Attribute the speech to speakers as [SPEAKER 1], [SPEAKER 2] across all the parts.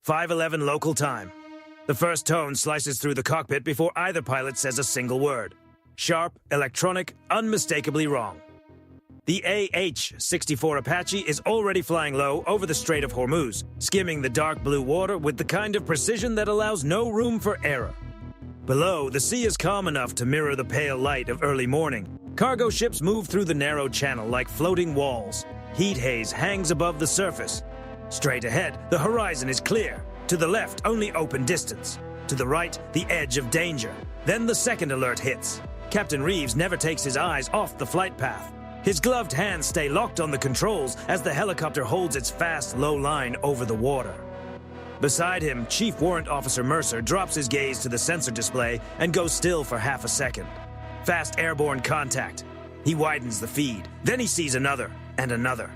[SPEAKER 1] 5:11 local time. The first tone slices through the cockpit before either pilot says a single word. Sharp, electronic, unmistakably wrong. The AH-64 Apache is already flying low over the Strait of Hormuz, skimming the dark blue water with the kind of precision that allows no room for error. Below, the sea is calm enough to mirror the pale light of early morning. Cargo ships move through the narrow channel like floating walls. Heat haze hangs above the surface. Straight ahead, the horizon is clear. To the left, only open distance. To the right, the edge of danger. Then the second alert hits. Captain Reeves never takes his eyes off the flight path. His gloved hands stay locked on the controls as the helicopter holds its fast, low line over the water. Beside him, Chief Warrant Officer Mercer drops his gaze to the sensor display and goes still for half a second. Fast airborne contact. He widens the feed. Then he sees another, and another.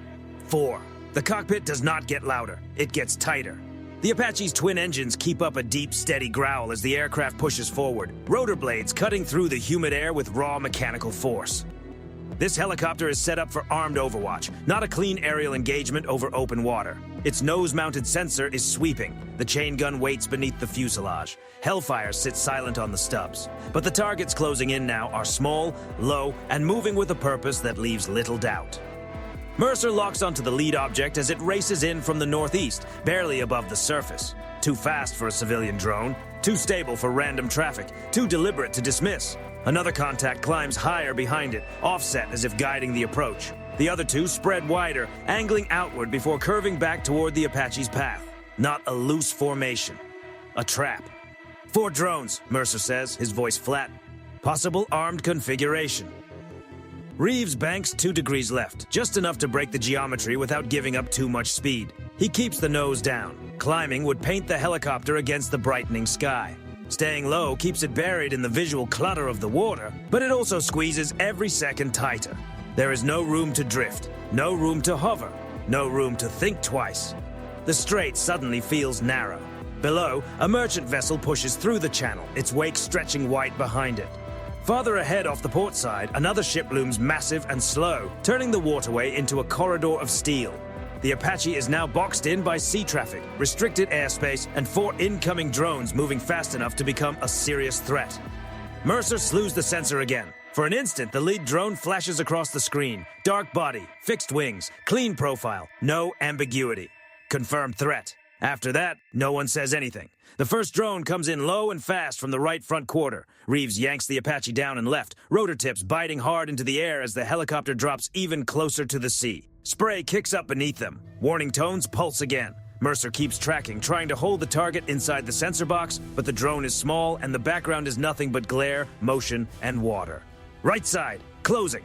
[SPEAKER 1] 4. The cockpit does not get louder. It gets tighter. The Apache's twin engines keep up a deep, steady growl as the aircraft pushes forward, rotor blades cutting through the humid air with raw mechanical force. This helicopter is set up for armed overwatch, not a clean aerial engagement over open water. Its nose-mounted sensor is sweeping. The chain gun waits beneath the fuselage. Hellfire sits silent on the stubs. But the targets closing in now are small, low, and moving with a purpose that leaves little doubt. Mercer locks onto the lead object as it races in from the northeast, barely above the surface. Too fast for a civilian drone, too stable for random traffic, too deliberate to dismiss. Another contact climbs higher behind it, offset as if guiding the approach. The other two spread wider, angling outward before curving back toward the Apache's path. Not a loose formation. A trap. 4 drones, Mercer says, his voice flat. Possible armed configuration. Reeves banks 2 degrees left, just enough to break the geometry without giving up too much speed. He keeps the nose down. Climbing would paint the helicopter against the brightening sky. Staying low keeps it buried in the visual clutter of the water, but it also squeezes every second tighter. There is no room to drift, no room to hover, no room to think twice. The strait suddenly feels narrow. Below, a merchant vessel pushes through the channel, its wake stretching white behind it. Farther ahead off the port side, another ship looms massive and slow, turning the waterway into a corridor of steel. The Apache is now boxed in by sea traffic, restricted airspace, and 4 incoming drones moving fast enough to become a serious threat. Mercer slews the sensor again. For an instant, the lead drone flashes across the screen. Dark body, fixed wings, clean profile, no ambiguity. Confirmed threat. After that, no one says anything. The first drone comes in low and fast from the right front quarter. Reeves yanks the Apache down and left, rotor tips biting hard into the air as the helicopter drops even closer to the sea. Spray kicks up beneath them. Warning tones pulse again. Mercer keeps tracking, trying to hold the target inside the sensor box, but the drone is small and the background is nothing but glare, motion, and water. Right side, closing.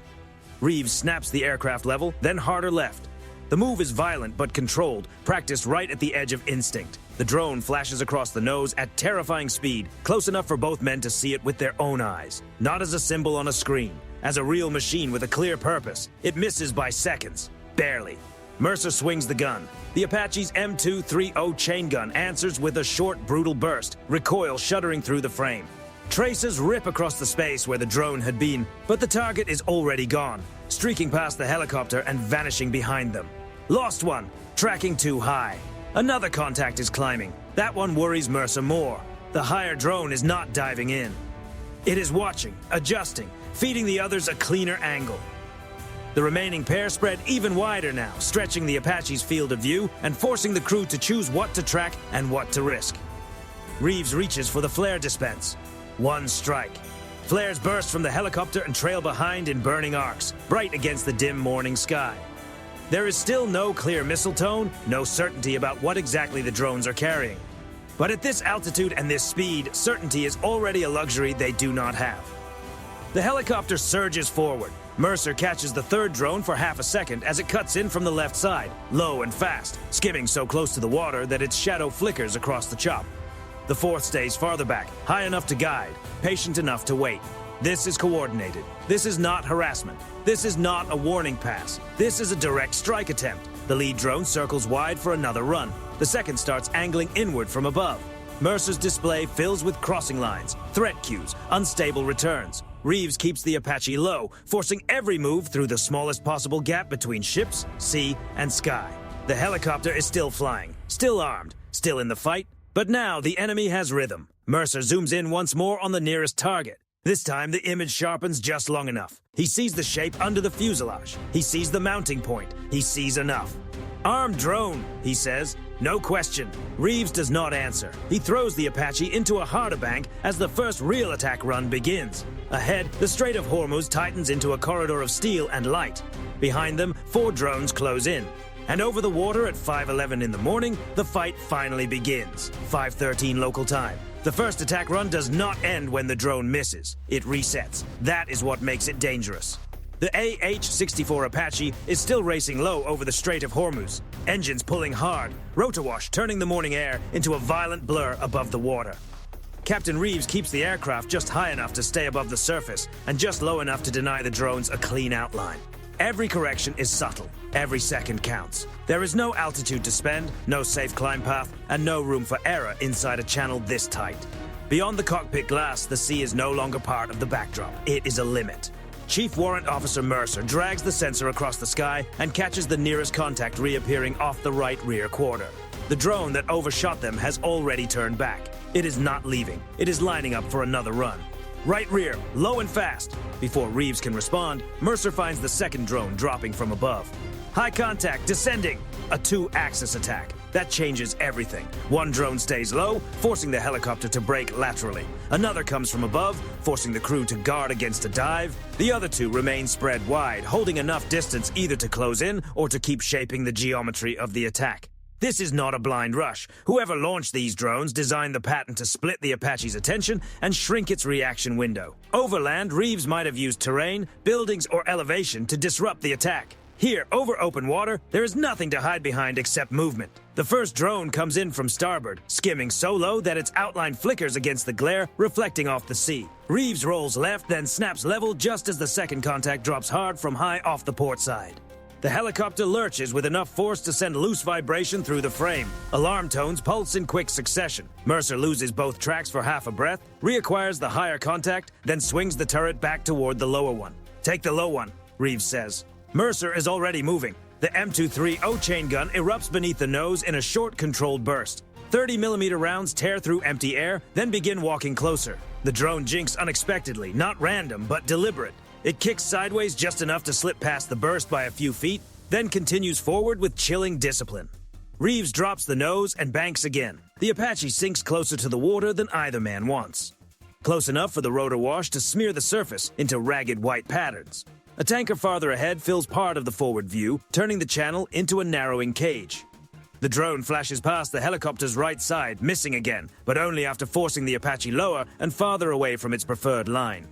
[SPEAKER 1] Reeves snaps the aircraft level, then harder left. The move is violent but controlled, practiced right at the edge of instinct. The drone flashes across the nose at terrifying speed, close enough for both men to see it with their own eyes. Not as a symbol on a screen, as a real machine with a clear purpose. It misses by seconds. Barely. Mercer swings the gun. The Apache's M230 chain gun answers with a short, brutal burst, recoil shuddering through the frame. Traces rip across the space where the drone had been, but the target is already gone, streaking past the helicopter and vanishing behind them. Lost one, tracking too high. Another contact is climbing. That one worries Mercer more. The higher drone is not diving in. It is watching, adjusting, feeding the others a cleaner angle. The remaining pair spread even wider now, stretching the Apache's field of view and forcing the crew to choose what to track and what to risk. Reeves reaches for the flare dispense. One strike. Flares burst from the helicopter and trail behind in burning arcs, bright against the dim morning sky. There is still no clear missile tone, no certainty about what exactly the drones are carrying. But at this altitude and this speed, certainty is already a luxury they do not have. The helicopter surges forward. Mercer catches the third drone for half a second as it cuts in from the left side, low and fast, skimming so close to the water that its shadow flickers across the chop. The fourth stays farther back, high enough to guide, patient enough to wait. This is coordinated. This is not harassment. This is not a warning pass. This is a direct strike attempt. The lead drone circles wide for another run. The second starts angling inward from above. Mercer's display fills with crossing lines, threat cues, unstable returns. Reeves keeps the Apache low, forcing every move through the smallest possible gap between ships, sea, and sky. The helicopter is still flying, Still armed, still in the fight, but now the enemy has rhythm. Mercer zooms in once more on the nearest target. This time, the image sharpens just long enough. He sees the shape under the fuselage. He sees the mounting point. He sees enough. "Armed drone," he says. No question. Reeves does not answer. He throws the Apache into a harder bank as the first real attack run begins. Ahead, the Strait of Hormuz tightens into a corridor of steel and light. Behind them, 4 drones close in. And over the water at 5:11 in the morning, the fight finally begins. 5:13 local time. The first attack run does not end when the drone misses. It resets. That is what makes it dangerous. The AH-64 Apache is still racing low over the Strait of Hormuz. Engines pulling hard, rotor wash turning the morning air into a violent blur above the water. Captain Reeves keeps the aircraft just high enough to stay above the surface and just low enough to deny the drones a clean outline. Every correction is subtle. Every second counts. There is no altitude to spend, no safe climb path, and no room for error inside a channel this tight. Beyond the cockpit glass, the sea is no longer part of the backdrop. It is a limit. Chief Warrant Officer Mercer drags the sensor across the sky and catches the nearest contact reappearing off the right rear quarter. The drone that overshot them has already turned back. It is not leaving. It is lining up for another run. Right rear, low and fast. Before Reeves can respond, Mercer finds the second drone dropping from above. High contact, descending. A 2-axis attack. That changes everything. One drone stays low, forcing the helicopter to brake laterally. Another comes from above, forcing the crew to guard against a dive. The other 2 remain spread wide, holding enough distance either to close in or to keep shaping the geometry of the attack. This is not a blind rush. Whoever launched these drones designed the pattern to split the Apache's attention and shrink its reaction window. Overland, Reeves might have used terrain, buildings, or elevation to disrupt the attack. Here, over open water, there is nothing to hide behind except movement. The first drone comes in from starboard, skimming so low that its outline flickers against the glare, reflecting off the sea. Reeves rolls left, then snaps level just as the second contact drops hard from high off the port side. The helicopter lurches with enough force to send loose vibration through the frame. Alarm tones pulse in quick succession. Mercer loses both tracks for half a breath, reacquires the higher contact, then swings the turret back toward the lower one. "Take the low one," Reeves says. Mercer is already moving. The M23 O-chain gun erupts beneath the nose in a short, controlled burst. 30mm rounds tear through empty air, then begin walking closer. The drone jinks unexpectedly, not random, but deliberate. It kicks sideways just enough to slip past the burst by a few feet, then continues forward with chilling discipline. Reeves drops the nose and banks again. The Apache sinks closer to the water than either man wants. Close enough for the rotor wash to smear the surface into ragged white patterns. A tanker farther ahead fills part of the forward view, turning the channel into a narrowing cage. The drone flashes past the helicopter's right side, missing again, but only after forcing the Apache lower and farther away from its preferred line.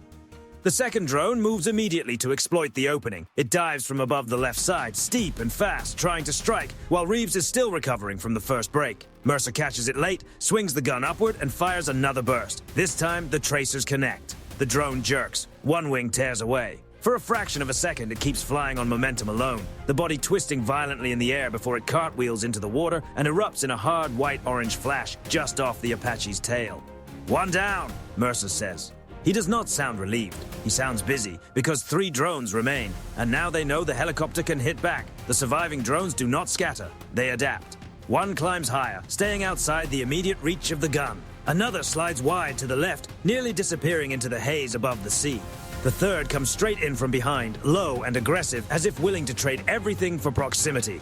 [SPEAKER 1] The second drone moves immediately to exploit the opening. It dives from above the left side, steep and fast, trying to strike, while Reeves is still recovering from the first break. Mercer catches it late, swings the gun upward, and fires another burst. This time, the tracers connect. The drone jerks. One wing tears away. For a fraction of a second, it keeps flying on momentum alone, the body twisting violently in the air before it cartwheels into the water and erupts in a hard white-orange flash just off the Apache's tail. "One down," Mercer says. He does not sound relieved. He sounds busy, because 3 drones remain, and now they know the helicopter can hit back. The surviving drones do not scatter. They adapt. One climbs higher, staying outside the immediate reach of the gun. Another slides wide to the left, nearly disappearing into the haze above the sea. The third comes straight in from behind, low and aggressive, as if willing to trade everything for proximity.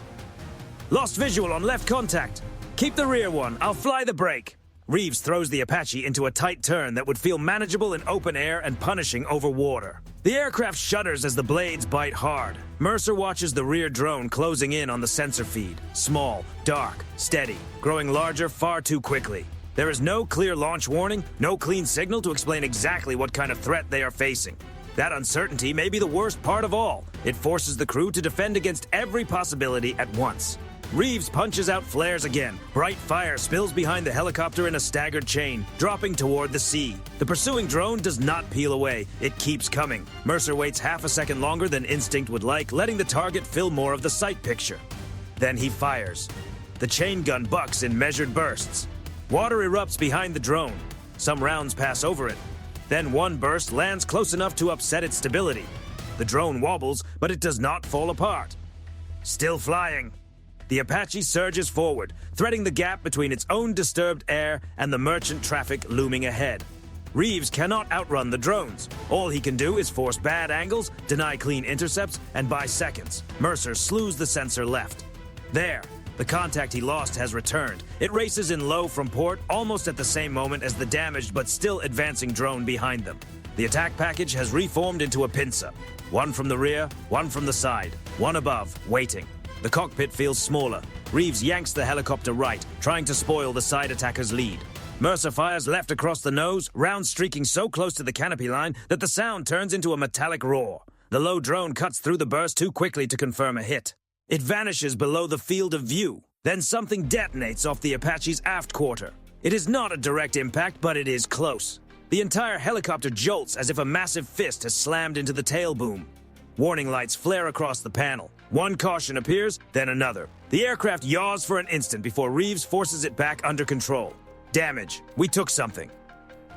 [SPEAKER 1] "Lost visual on left contact. Keep the rear one. I'll fly the brake." Reeves throws the Apache into a tight turn that would feel manageable in open air and punishing over water. The aircraft shudders as the blades bite hard. Mercer watches the rear drone closing in on the sensor feed. Small, dark, steady, growing larger far too quickly. There is no clear launch warning, no clean signal to explain exactly what kind of threat they are facing. That uncertainty may be the worst part of all. It forces the crew to defend against every possibility at once. Reeves punches out flares again. Bright fire spills behind the helicopter in a staggered chain, dropping toward the sea. The pursuing drone does not peel away. It keeps coming. Mercer waits half a second longer than instinct would like, letting the target fill more of the sight picture. Then he fires. The chain gun bucks in measured bursts. Water erupts behind the drone. Some rounds pass over it. Then one burst lands close enough to upset its stability. The drone wobbles, but it does not fall apart. Still flying. The Apache surges forward, threading the gap between its own disturbed air and the merchant traffic looming ahead. Reeves cannot outrun the drones. All he can do is force bad angles, deny clean intercepts, and by seconds, Mercer slews the sensor left. There, the contact he lost has returned. It races in low from port almost at the same moment as the damaged but still advancing drone behind them. The attack package has reformed into a pincer. One from the rear, one from the side, one above, waiting. The cockpit feels smaller. Reeves yanks the helicopter right, trying to spoil the side attacker's lead. Mercer fires left across the nose, round streaking so close to the canopy line that the sound turns into a metallic roar. The low drone cuts through the burst too quickly to confirm a hit. It vanishes below the field of view. Then something detonates off the Apache's aft quarter. It is not a direct impact, but it is close. The entire helicopter jolts as if a massive fist has slammed into the tail boom. Warning lights flare across the panel. One caution appears, then another. The aircraft yaws for an instant before Reeves forces it back under control. Damage. We took something.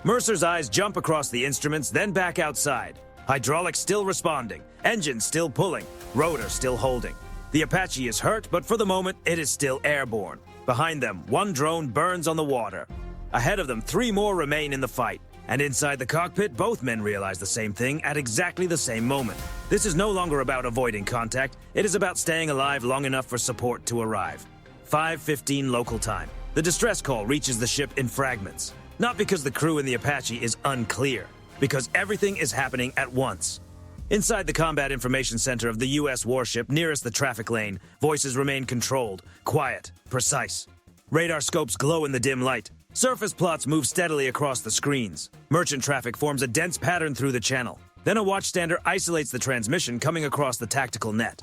[SPEAKER 1] Mercer's eyes jump across the instruments, then back outside. Hydraulics still responding. Engines still pulling. Rotor still holding. The Apache is hurt, but for the moment, it is still airborne. Behind them, one drone burns on the water. Ahead of them, 3 more remain in the fight. And inside the cockpit, both men realize the same thing at exactly the same moment. This is no longer about avoiding contact. It is about staying alive long enough for support to arrive. 5:15 local time. The distress call reaches the ship in fragments. Not because the crew in the Apache is unclear, because everything is happening at once. Inside the Combat Information Center of the U.S. warship nearest the traffic lane, voices remain controlled, quiet, precise. Radar scopes glow in the dim light. Surface plots move steadily across the screens. Merchant traffic forms a dense pattern through the channel. Then a watchstander isolates the transmission coming across the tactical net.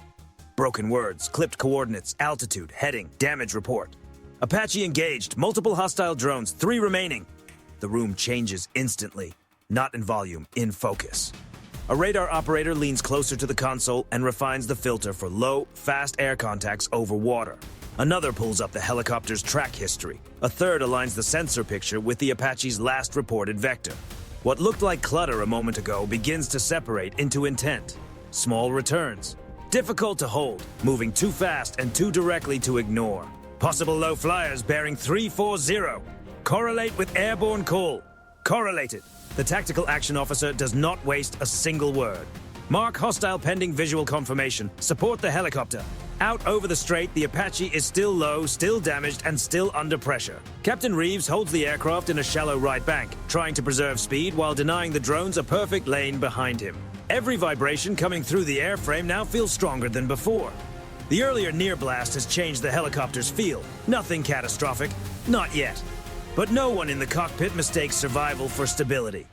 [SPEAKER 1] Broken words, clipped coordinates, altitude, heading, damage report. Apache engaged, multiple hostile drones, 3 remaining. The room changes instantly. Not in volume, in focus. A radar operator leans closer to the console and refines the filter for low, fast air contacts over water. Another pulls up the helicopter's track history. A third aligns the sensor picture with the Apache's last reported vector. What looked like clutter a moment ago begins to separate into intent. Small returns. Difficult to hold, moving too fast and too directly to ignore. Possible low flyers bearing 340. Correlate with airborne call. Correlated. The tactical action officer does not waste a single word. Mark hostile pending visual confirmation. Support the helicopter. Out over the strait, the Apache is still low, still damaged, and still under pressure. Captain Reeves holds the aircraft in a shallow right bank, trying to preserve speed while denying the drones a perfect lane behind him. Every vibration coming through the airframe now feels stronger than before. The earlier near blast has changed the helicopter's feel. Nothing catastrophic. Not yet. But no one in the cockpit mistakes survival for stability.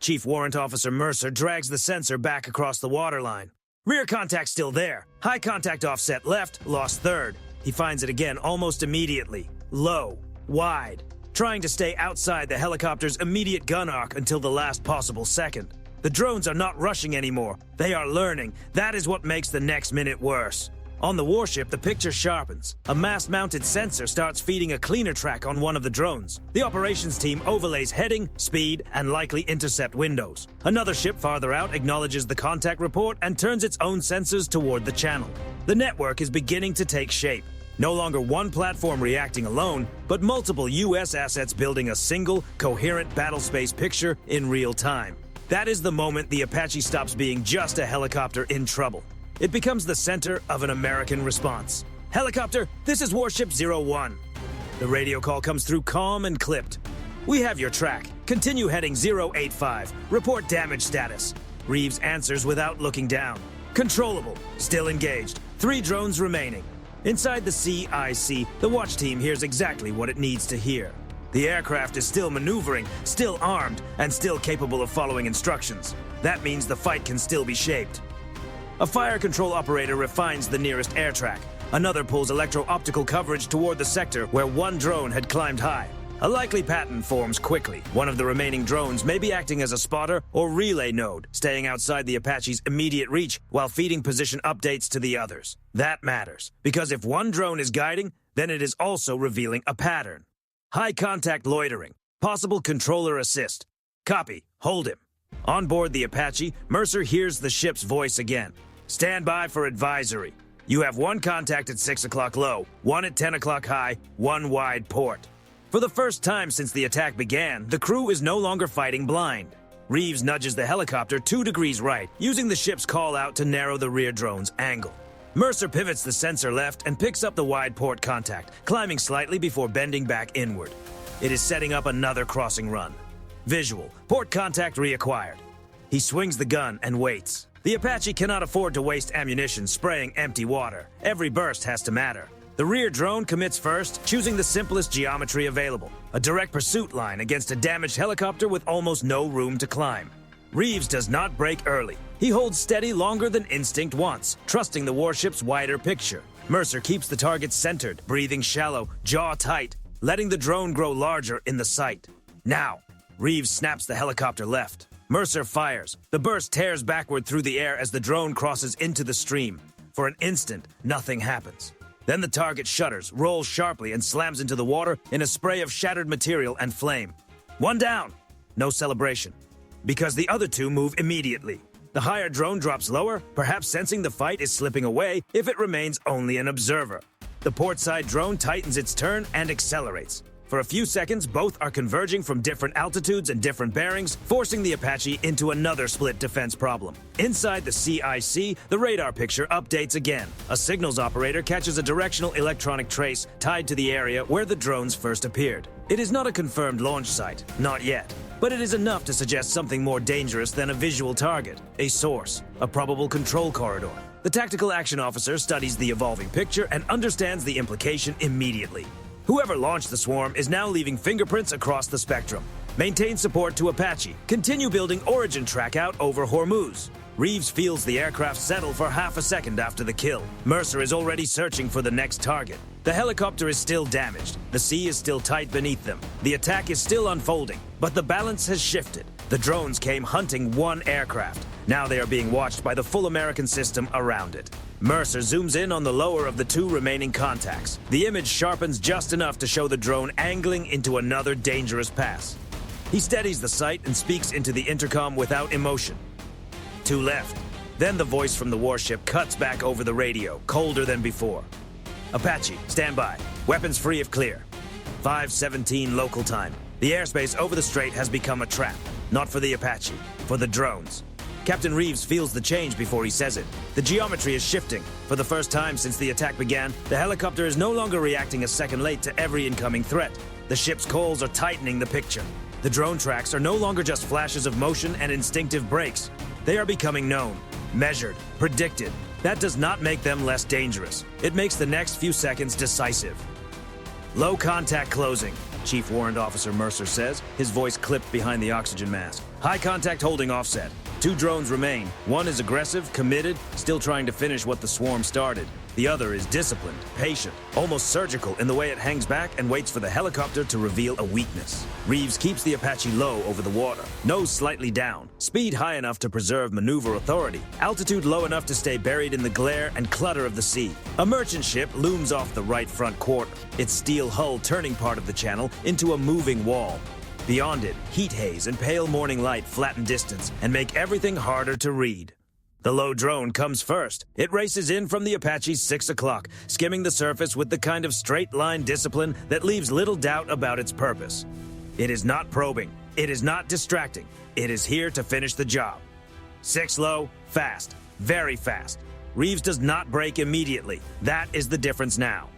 [SPEAKER 1] Chief Warrant Officer Mercer drags the sensor back across the waterline. Rear contact still there. High contact offset left, lost third. He finds it again almost immediately. Low, wide, trying to stay outside the helicopter's immediate gun arc until the last possible second. The drones are not rushing anymore. They are learning. That is what makes the next minute worse. On the warship, the picture sharpens. A mast-mounted sensor starts feeding a cleaner track on one of the drones. The operations team overlays heading, speed, and likely intercept windows. Another ship farther out acknowledges the contact report and turns its own sensors toward the channel. The network is beginning to take shape. No longer one platform reacting alone, but multiple U.S. assets building a single, coherent battlespace picture in real time. That is the moment the Apache stops being just a helicopter in trouble. It becomes the center of an American response. Helicopter, this is Warship 01. The radio call comes through calm and clipped. We have your track. Continue heading 085. Report damage status. Reeves answers without looking down. Controllable. Still engaged. 3 drones remaining. Inside the CIC, the watch team hears exactly what it needs to hear. The aircraft is still maneuvering, still armed, and still capable of following instructions. That means the fight can still be shaped. A fire control operator refines the nearest air track. Another pulls electro-optical coverage toward the sector where one drone had climbed high. A likely pattern forms quickly. One of the remaining drones may be acting as a spotter or relay node, staying outside the Apache's immediate reach while feeding position updates to the others. That matters, because if one drone is guiding, then it is also revealing a pattern. High contact loitering. Possible controller assist. Copy. Hold him. On board the Apache, Mercer hears the ship's voice again. Stand by for advisory. You have one contact at 6 o'clock low, one at 10 o'clock high, one wide port. For the first time since the attack began, the crew is no longer fighting blind. Reeves nudges the helicopter 2 degrees right, using the ship's call-out to narrow the rear drone's angle. Mercer pivots the sensor left and picks up the wide port contact, climbing slightly before bending back inward. It is setting up another crossing run. Visual, port contact reacquired. He swings the gun and waits. The Apache cannot afford to waste ammunition spraying empty water. Every burst has to matter. The rear drone commits first, choosing the simplest geometry available. A direct pursuit line against a damaged helicopter with almost no room to climb. Reeves does not break early. He holds steady longer than instinct wants, trusting the warship's wider picture. Mercer keeps the target centered, breathing shallow, jaw tight, letting the drone grow larger in the sight. Now, Reeves snaps the helicopter left. Mercer fires. The burst tears backward through the air as the drone crosses into the stream. For an instant, nothing happens. Then the target shudders, rolls sharply, and slams into the water in a spray of shattered material and flame. One down. No celebration. Because the other two move immediately. The higher drone drops lower, perhaps sensing the fight is slipping away if it remains only an observer. The portside drone tightens its turn and accelerates. For a few seconds, both are converging from different altitudes and different bearings, forcing the Apache into another split defense problem. Inside the CIC, the radar picture updates again. A signals operator catches a directional electronic trace tied to the area where the drones first appeared. It is not a confirmed launch site, not yet, but it is enough to suggest something more dangerous than a visual target, a source, a probable control corridor. The tactical action officer studies the evolving picture and understands the implication immediately. Whoever launched the swarm is now leaving fingerprints across the spectrum. Maintain support to Apache. Continue building origin track out over Hormuz. Reeves feels the aircraft settle for half a second after the kill. Mercer is already searching for the next target. The helicopter is still damaged. The sea is still tight beneath them. The attack is still unfolding, but the balance has shifted. The drones came hunting one aircraft. Now they are being watched by the full American system around it. Mercer zooms in on the lower of the two remaining contacts. The image sharpens just enough to show the drone angling into another dangerous pass. He steadies the sight and speaks into the intercom without emotion. Two left. Then the voice from the warship cuts back over the radio, colder than before. Apache, stand by. Weapons free if clear. 5:17 local time. The airspace over the Strait has become a trap. Not for the Apache, for the drones. Captain Reeves feels the change before he says it. The geometry is shifting. For the first time since the attack began, the helicopter is no longer reacting a second late to every incoming threat. The ship's calls are tightening the picture. The drone tracks are no longer just flashes of motion and instinctive brakes. They are becoming known, measured, predicted. That does not make them less dangerous. It makes the next few seconds decisive. Low contact closing, Chief Warrant Officer Mercer says, his voice clipped behind the oxygen mask. High contact holding offset. Two drones remain. One is aggressive, committed, still trying to finish what the swarm started. The other is disciplined, patient, almost surgical in the way it hangs back and waits for the helicopter to reveal a weakness. Reeves keeps the Apache low over the water, nose slightly down, speed high enough to preserve maneuver authority, altitude low enough to stay buried in the glare and clutter of the sea. A merchant ship looms off the right front quarter, its steel hull turning part of the channel into a moving wall. Beyond it, heat haze and pale morning light flatten distance and make everything harder to read. The low drone comes first. It races in from the Apache's 6 o'clock, skimming the surface with the kind of straight-line discipline that leaves little doubt about its purpose. It is not probing. It is not distracting. It is here to finish the job. 6 low, fast, very fast. Reeves does not brake immediately. That is the difference now.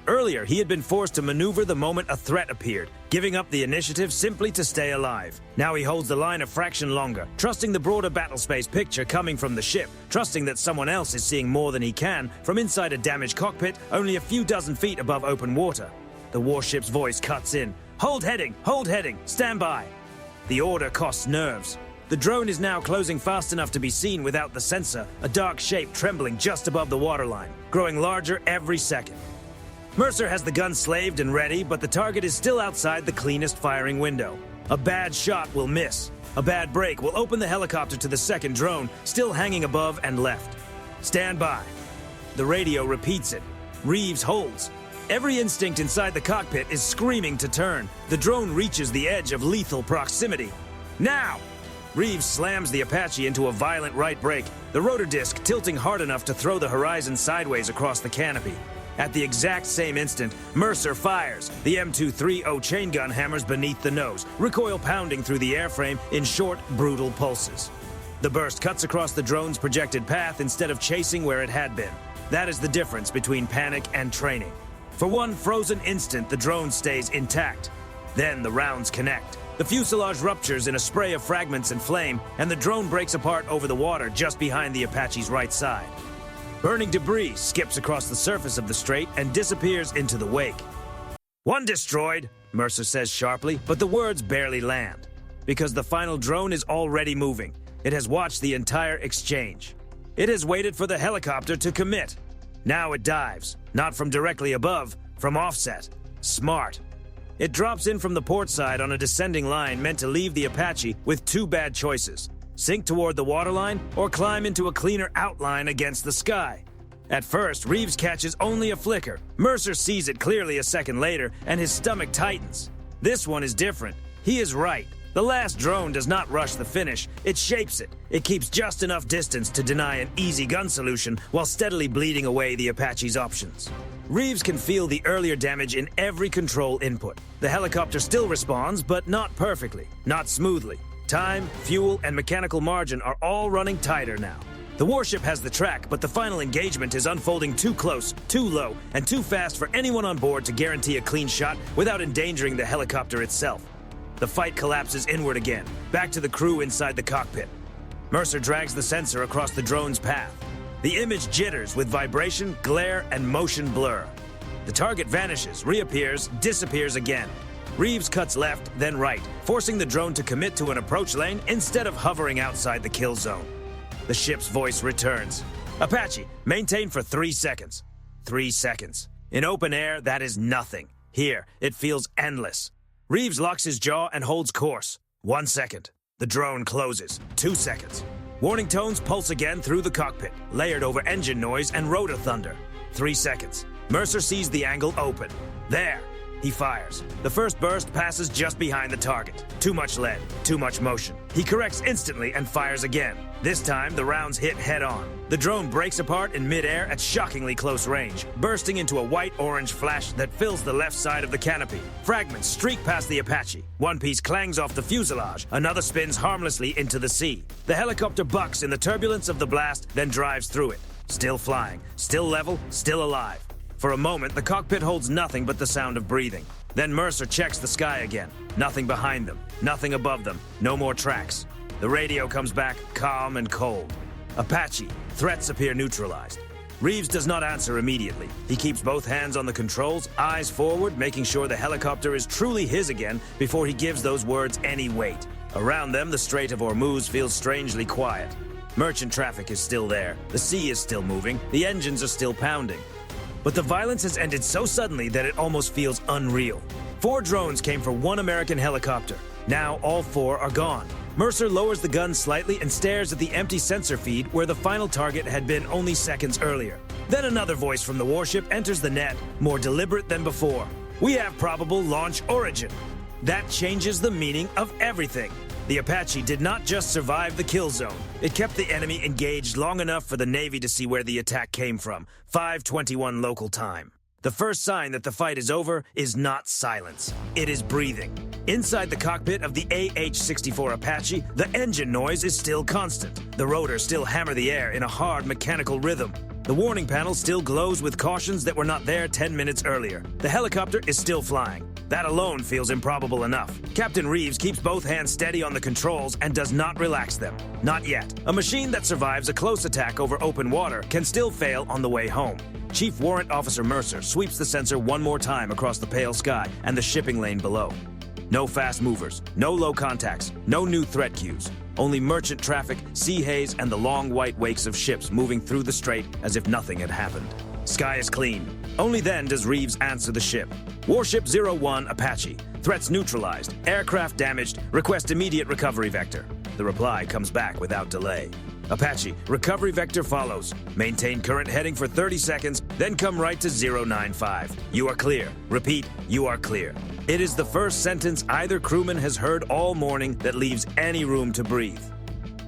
[SPEAKER 1] Earlier, he had been forced to maneuver the moment a threat appeared, giving up the initiative simply to stay alive. Now he holds the line a fraction longer, trusting the broader battlespace picture coming from the ship, trusting that someone else is seeing more than he can from inside a damaged cockpit only a few dozen feet above open water. The warship's voice cuts in. Hold heading, stand by. The order costs nerves. The drone is now closing fast enough to be seen without the sensor, a dark shape trembling just above the waterline, growing larger every second. Mercer has the gun slaved and ready, but the target is still outside the cleanest firing window. A bad shot will miss. A bad break will open the helicopter to the second drone, still hanging above and left. Stand by. The radio repeats it. Reeves holds. Every instinct inside the cockpit is screaming to turn. The drone reaches the edge of lethal proximity. Now! Reeves slams the Apache into a violent right brake. the rotor disc tilting hard enough to throw the horizon sideways across the canopy. At the exact same instant, Mercer fires. The M230 chain gun hammers beneath the nose, recoil pounding through the airframe in short, brutal pulses. The burst cuts across the drone's projected path instead of chasing where it had been. That is the difference between panic and training. For one frozen instant, the drone stays intact. Then the rounds connect. The fuselage ruptures in a spray of fragments and flame, and the drone breaks apart over the water just behind the Apache's right side. Burning debris skips across the surface of the Strait and disappears into the wake. "One destroyed," Mercer says sharply, but the words barely land. Because the final drone is already moving. It has watched the entire exchange. It has waited for the helicopter to commit. Now it dives, not from directly above, from offset. Smart. It drops in from the port side on a descending line meant to leave the Apache with two bad choices: sink toward the waterline or climb into a cleaner outline against the sky. At first, Reeves catches only a flicker. Mercer sees it clearly a second later, and his stomach tightens. This one is different. He is right. The last drone does not rush the finish. It shapes it. It keeps just enough distance to deny an easy gun solution while steadily bleeding away the Apache's options. Reeves can feel the earlier damage in every control input. The helicopter still responds, but not perfectly, not smoothly. Time, fuel, and mechanical margin are all running tighter now. The warship has the track, but the final engagement is unfolding too close, too low, and too fast for anyone on board to guarantee a clean shot without endangering the helicopter itself. The fight collapses inward again, back to the crew inside the cockpit. Mercer drags the sensor across the drone's path. The image jitters with vibration, glare, and motion blur. The target vanishes, reappears, disappears again. Reeves cuts left, then right, forcing the drone to commit to an approach lane instead of hovering outside the kill zone. The ship's voice returns. "Apache, maintain for 3 seconds." 3 seconds. In open air, that is nothing. Here, it feels endless. Reeves locks his jaw and holds course. 1 second. The drone closes. 2 seconds. Warning tones pulse again through the cockpit, layered over engine noise and rotor thunder. 3 seconds. Mercer sees the angle open. There. He fires. The first burst passes just behind the target. Too much lead, too much motion. He corrects instantly and fires again. This time, the rounds hit head-on. The drone breaks apart in mid-air at shockingly close range, bursting into a white-orange flash that fills the left side of the canopy. Fragments streak past the Apache. One piece clangs off the fuselage. Another spins harmlessly into the sea. The helicopter bucks in the turbulence of the blast, then drives through it. Still flying, still level, still alive. For a moment, the cockpit holds nothing but the sound of breathing. Then Mercer checks the sky again. Nothing behind them, nothing above them, no more tracks. The radio comes back calm and cold. "Apache, threats appear neutralized." Reeves does not answer immediately. He keeps both hands on the controls, eyes forward, making sure the helicopter is truly his again before he gives those words any weight. Around them, the Strait of Hormuz feels strangely quiet. Merchant traffic is still there. The sea is still moving. The engines are still pounding. But the violence has ended so suddenly that it almost feels unreal. 4 drones came for 1 American helicopter. Now all 4 are gone. Mercer lowers the gun slightly and stares at the empty sensor feed where the final target had been only seconds earlier. Then another voice from the warship enters the net, more deliberate than before. "We have probable launch origin." That changes the meaning of everything. The Apache did not just survive the kill zone. It kept the enemy engaged long enough for the Navy to see where the attack came from, 5:21 local time. The first sign that the fight is over is not silence. It is breathing. Inside the cockpit of the AH-64 Apache, the engine noise is still constant. The rotors still hammer the air in a hard mechanical rhythm. The warning panel still glows with cautions that were not there 10 minutes earlier. The helicopter is still flying. That alone feels improbable enough. Captain Reeves keeps both hands steady on the controls and does not relax them. Not yet. A machine that survives a close attack over open water can still fail on the way home. Chief Warrant Officer Mercer sweeps the sensor one more time across the pale sky and the shipping lane below. No fast movers, no low contacts, no new threat cues. Only merchant traffic, sea haze, and the long white wakes of ships moving through the strait as if nothing had happened. Sky is clean. Only then does Reeves answer the ship. Warship 01 Apache. Threats neutralized. Aircraft damaged. Request immediate recovery vector. The reply comes back without delay. Apache, recovery vector follows. Maintain current heading for 30 seconds, then come right to 095. You are clear. Repeat, you are clear. It is the first sentence either crewman has heard all morning that leaves any room to breathe.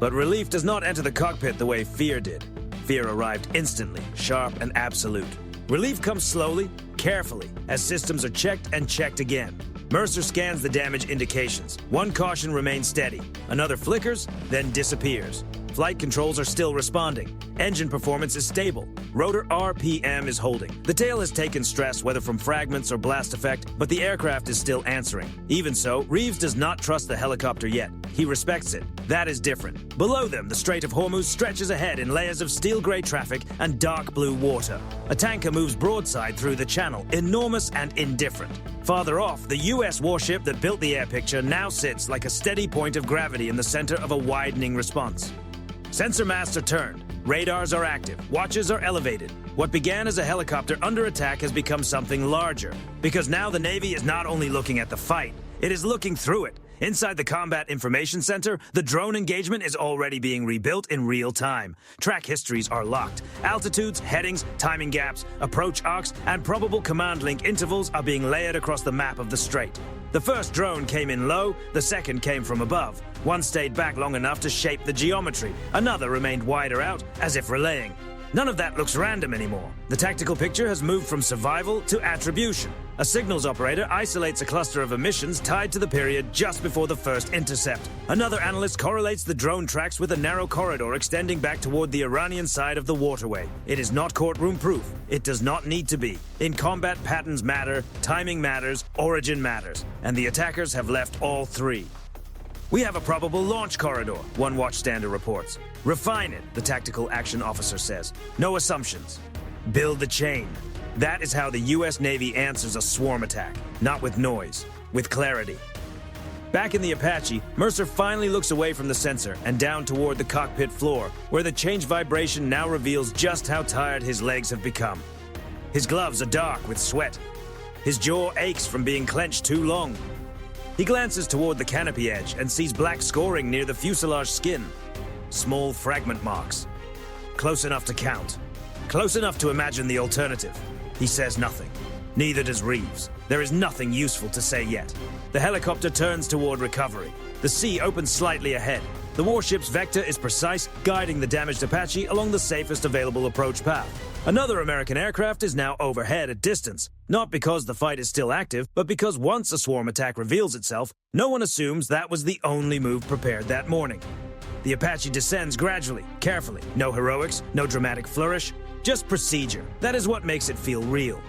[SPEAKER 1] But relief does not enter the cockpit the way fear did. Fear arrived instantly, sharp and absolute. Relief comes slowly, carefully, as systems are checked and checked again. Mercer scans the damage indications. One caution remains steady. Another flickers, then disappears. Flight controls are still responding. Engine performance is stable. Rotor RPM is holding. The tail has taken stress, whether from fragments or blast effect, but the aircraft is still answering. Even so, Reeves does not trust the helicopter yet. He respects it. That is different. Below them, the Strait of Hormuz stretches ahead in layers of steel-gray traffic and dark blue water. A tanker moves broadside through the channel, enormous and indifferent. Farther off, the U.S. warship that built the air picture now sits like a steady point of gravity in the center of a widening response. Sensor masts are turned. Radars are active. Watches are elevated. What began as a helicopter under attack has become something larger, because now the Navy is not only looking at the fight, it is looking through it. Inside the Combat Information Center, the drone engagement is already being rebuilt in real time. Track histories are locked. Altitudes, headings, timing gaps, approach arcs, and probable command link intervals are being layered across the map of the Strait. The first drone came in low, the second came from above. One stayed back long enough to shape the geometry. Another remained wider out, as if relaying. None of that looks random anymore. The tactical picture has moved from survival to attribution. A signals operator isolates a cluster of emissions tied to the period just before the first intercept. Another analyst correlates the drone tracks with a narrow corridor extending back toward the Iranian side of the waterway. It is not courtroom-proof. It does not need to be. In combat, patterns matter, timing matters, origin matters, and the attackers have left all three. We have a probable launch corridor, one watchstander reports. Refine it, the tactical action officer says. No assumptions. Build the chain. That is how the U.S. Navy answers a swarm attack. Not with noise, with clarity. Back in the Apache, Mercer finally looks away from the sensor and down toward the cockpit floor, where the change vibration now reveals just how tired his legs have become. His gloves are dark with sweat. His jaw aches from being clenched too long. He glances toward the canopy edge and sees black scoring near the fuselage skin. Small fragment marks. Close enough to count. Close enough to imagine the alternative. He says nothing. Neither does Reeves. There is nothing useful to say yet. The helicopter turns toward recovery. The sea opens slightly ahead. The warship's vector is precise, guiding the damaged Apache along the safest available approach path. Another American aircraft is now overhead at distance, not because the fight is still active, but because once a swarm attack reveals itself, no one assumes that was the only move prepared that morning. The Apache descends gradually, carefully. No heroics, no dramatic flourish, just procedure. That is what makes it feel real.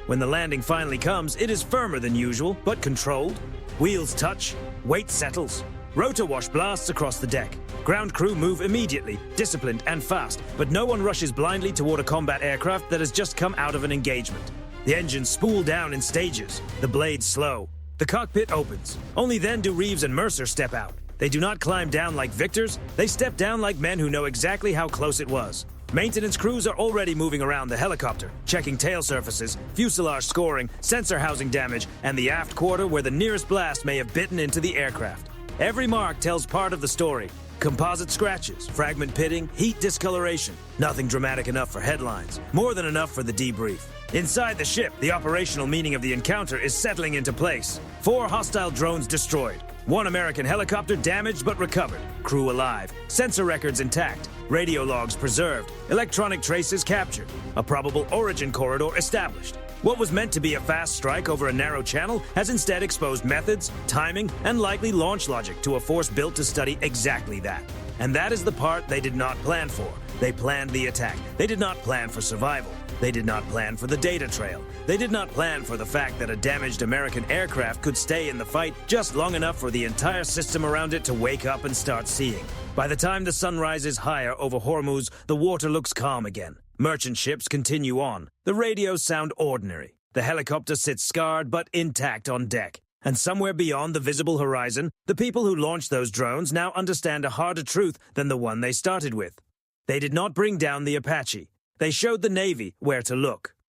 [SPEAKER 1] When the landing finally comes, it is firmer than usual, but controlled. Wheels touch, weight settles. Rotor wash blasts across the deck. Ground crew move immediately, disciplined and fast, but no one rushes blindly toward a combat aircraft that has just come out of an engagement. The engines spool down in stages, the blades slow. The cockpit opens. Only then do Reeves and Mercer step out. They do not climb down like victors, they step down like men who know exactly how close it was. Maintenance crews are already moving around the helicopter, checking tail surfaces, fuselage scoring, sensor housing damage, and the aft quarter where the nearest blast may have bitten into the aircraft. Every mark tells part of the story. Composite scratches, fragment pitting, heat discoloration. Nothing dramatic enough for headlines, more than enough for the debrief. Inside the ship, the operational meaning of the encounter is settling into place. 4 hostile drones destroyed. 1 American helicopter damaged but recovered. Crew alive. Sensor records intact. Radio logs preserved. Electronic traces captured. A probable origin corridor established. What was meant to be a fast strike over a narrow channel has instead exposed methods, timing, and likely launch logic to a force built to study exactly that. And that is the part they did not plan for. They planned the attack. They did not plan for survival. They did not plan for the data trail. They did not plan for the fact that a damaged American aircraft could stay in the fight just long enough for the entire system around it to wake up and start seeing. By the time the sun rises higher over Hormuz, the water looks calm again. Merchant ships continue on. The radios sound ordinary. The helicopter sits scarred but intact on deck. And somewhere beyond the visible horizon, the people who launched those drones now understand a harder truth than the one they started with. They did not bring down the Apache. They showed the Navy where to look.